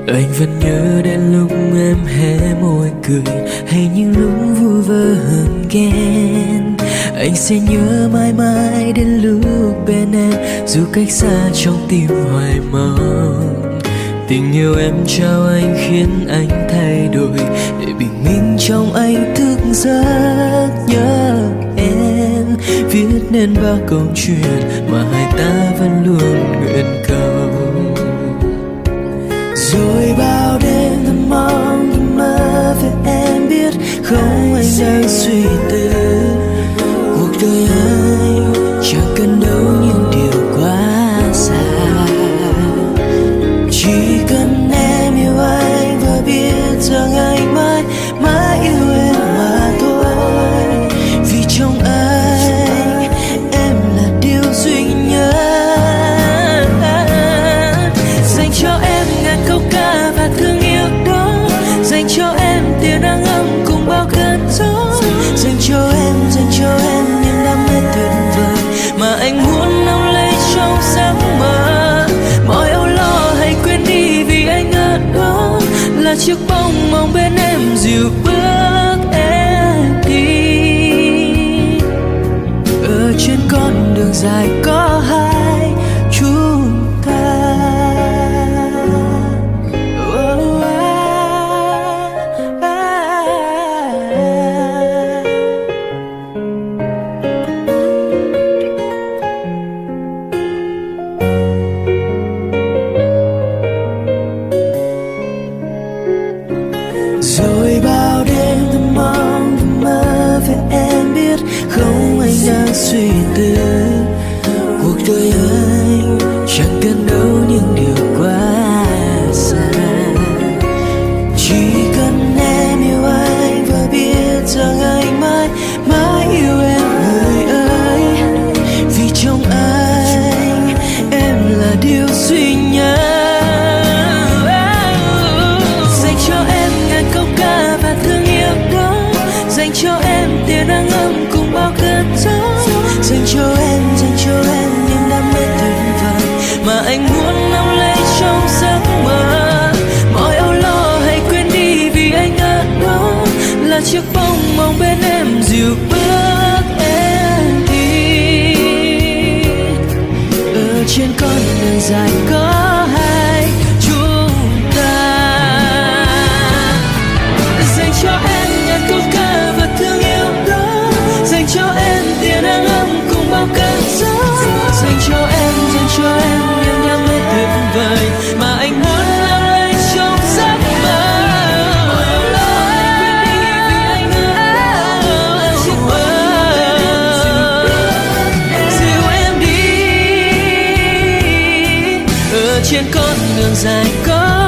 Anh vẫn nhớ đến lúc em hé môi cười, hay những lúc vui vơ hờn ghen. Anh sẽ nhớ mãi mãi đến lúc bên em, dù cách xa trong tim hoài mong. Tình yêu em trao anh khiến anh thay đổi, để bình minh trong anh thức giấc nhớ em. Viết nên bao câu chuyện mà hai ta vẫn luôn nguyện cầu. Rồi bao đêm thầm mong thầm mơ về em, biết không anh đang suy tư. Cuộc đời anh chẳng cần đâu những điều quá xa, chỉ cần em yêu anh và biết rằng anh mãi mãi yêu em mà thôi. Vì trong anh em là điều duy nhất. Dành cho em ngàn câu ca và thương yêu đó, dành cho em tia nắng ấm cùng bao cơn gió. Dành cho em những đam mê tuyệt vời mà anh muốn nắm lấy trong giấc mơ. Mọi âu lo hãy quên đi vì anh ở đó, là chiếc bóng mong bên em dìu bước em đi. Ở trên con đường dài có hai chúng ta. Rồi bao đêm thầm mong thầm mơ về em, biết không anh đang suy tư. Cuộc đời anh chẳng cần đâu những điều quá xa, chỉ cần em yêu anh và biết rằng anh mãi mãi yêu em người ơi. Vì trong anh em là điều duy nhất. Dành cho em tia nắng ấm cùng bao cơn gió. Dành cho em những đam mê tuyệt vời mà anh muốn nắm lấy trong giấc mơ. Mọi âu lo hãy quên đi vì anh ở đó, là chiếc bóng mong bên em dìu bước em đi. Ở trên con đường dài có hai chúng ta. Dành cho em ngàn câu ca và thương yêu đó, dành cho em tia nắng ấm cùng bao cơn gió. Dành cho em những đam mê tuyệt vời mà anh muốn nắm lấy trong giấc mơ. Mọi lo hãy quên đi vì anh ở đó, là chiếc bóng dìu em đi. Ở trên con đường dài có